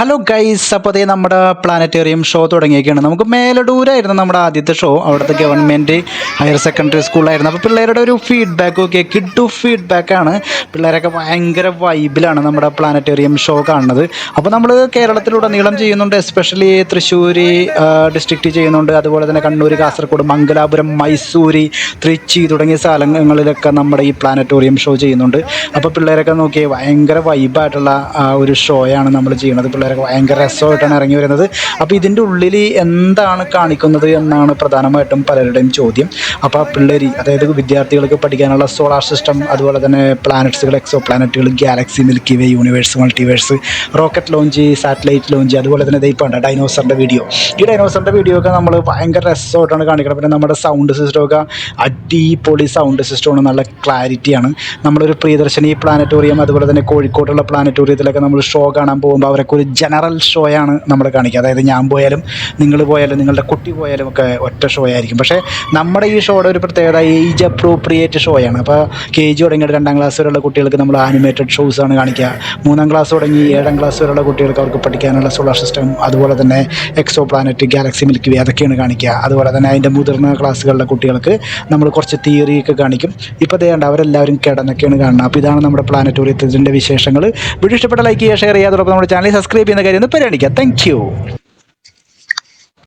Hello guys, അപ്പോൾ അതേ നമ്മുടെ പ്ലാനറ്റോറിയം ഷോ തുടങ്ങിയൊക്കെയാണ്. നമുക്ക് മേലടൂരായിരുന്നു നമ്മുടെ ആദ്യത്തെ ഷോ. അവിടുത്തെ ഗവൺമെൻറ് ഹയർ സെക്കൻഡറി സ്കൂളായിരുന്നു. അപ്പോൾ പിള്ളേരുടെ ഒരു ഫീഡ്ബാക്ക് ഒക്കെ കിട്ടു ഫീഡ്ബാക്കാണ്. പിള്ളേരൊക്കെ ഭയങ്കര വൈബിലാണ് നമ്മുടെ പ്ലാനറ്റോറിയം ഷോ കാണുന്നത്. അപ്പോൾ നമ്മൾ കേരളത്തിലുടനീളം ചെയ്യുന്നുണ്ട്, എസ്പെഷ്യലി തൃശ്ശൂർ ഡിസ്ട്രിക്റ്റ് ചെയ്യുന്നുണ്ട്, അതുപോലെ തന്നെ കണ്ണൂർ, കാസർഗോഡ്, മംഗലാപുരം, മൈസൂർ, തൃച്ചി തുടങ്ങിയ സ്ഥലങ്ങളിലൊക്കെ നമ്മുടെ ഈ പ്ലാനറ്റോറിയം ഷോ ചെയ്യുന്നുണ്ട്. അപ്പോൾ പിള്ളേരൊക്കെ നോക്കിയേ ഭയങ്കര വൈബായിട്ടുള്ള ഒരു ഷോയാണ് നമ്മൾ ചെയ്യുന്നത്. പിള്ളേരൊക്കെ ഭയങ്കര രസമായിട്ടാണ് ഇറങ്ങി വരുന്നത്. അപ്പോൾ ഇതിൻ്റെ ഉള്ളിൽ എന്താണ് കാണിക്കുന്നത് എന്നാണ് പ്രധാനമായിട്ടും പലരുടെയും ചോദ്യം. അപ്പോൾ പിള്ളേർ, അതായത് വിദ്യാർത്ഥികൾക്ക് പഠിക്കാനുള്ള സോളാർ സിസ്റ്റം, അതുപോലെ തന്നെ പ്ലാനറ്റ്സുകൾ, എക്സോ പ്ലാനറ്റുകൾ, galaxy, milky way, universe, multiverse, rocket launch, satellite launch, അതുപോലെ തന്നെ ദൈപ്പമുണ്ട് ഡൈനോസറിൻ്റെ വീഡിയോ. ഈ ഡൈനോസറിൻ്റെ വീഡിയോ ഒക്കെ നമ്മൾ ഭയങ്കര രസമായിട്ടാണ് കാണിക്കുന്നത്. പിന്നെ നമ്മുടെ സൗണ്ട് സിസ്റ്റമൊക്കെ അടിപൊളി സൗണ്ട് സിസ്റ്റമാണ്, നല്ല ക്ലാരിറ്റിയാണ്. നമ്മളൊരു പ്രിയദർശിനി പ്ലാനറ്റോറിയം, അതുപോലെ തന്നെ കോഴിക്കോടുള്ള പ്ലാനറ്റോറിയത്തിലൊക്കെ നമ്മൾ ഷോ കാണാൻ പോകുമ്പോൾ അവരൊക്കെ ഒരു ജനറൽ ഷോയാണ് നമ്മൾ കാണിക്കുക. അതായത് ഞാൻ പോയാലും നിങ്ങൾ പോയാലും നിങ്ങളുടെ കുട്ടി പോയാലും ഒക്കെ ഒറ്റ ഷോ ആയിരിക്കും. പക്ഷേ നമ്മുടെ ഈ ഷോയുടെ ഒരു പ്രത്യേകത ഏജ് അപ്രോപ്രിയേറ്റ് ഷോയാണ്. അപ്പോൾ KG തുടങ്ങിയിട്ട് 2ാം ക്ലാസ് വരെയുള്ള കുട്ടികൾക്ക് നമ്മൾ ആനിമേറ്റഡ് ഷോസാണ് കാണിക്കുക. 3ാം ക്ലാസ് തുടങ്ങി 7ാം ക്ലാസ് വരെയുള്ള കുട്ടികൾക്ക് അവർക്ക് പഠിക്കാനുള്ള സോളാർ സിസ്റ്റം, അതുപോലെ തന്നെ എക്സോ പ്ലാനറ്റ്, ഗാലക്സി, മിൽക്കി വേ അതൊക്കെയാണ് കാണിക്കുക. അതുപോലെ തന്നെ അതിൻ്റെ മുതിർന്ന ക്ലാസ്സുകളിലെ കുട്ടികൾക്ക് നമ്മൾ കുറച്ച് തിയറിയൊക്കെ കാണിക്കും. ഇപ്പോൾ അതേണ്ട അവരെല്ലാവരും കിടന്നൊക്കെയാണ് കാണുന്നത്. അപ്പോൾ ഇതാണ് നമ്മുടെ പ്ലാനറ്റോറിയത്തിൻ്റെ വിശേഷങ്ങൾ. വീഡിയോ ഇഷ്ടപ്പെട്ട ലൈക്ക് ചെയ്യുക, ഷെയർ ചെയ്യുക, അതോടൊപ്പം നമ്മുടെ ചാനൽ സബ്സ്ക്രൈബ് ചെയ്യുന്ന കാര്യം ഒന്ന് പരിഗണിക്കുക. Thank you.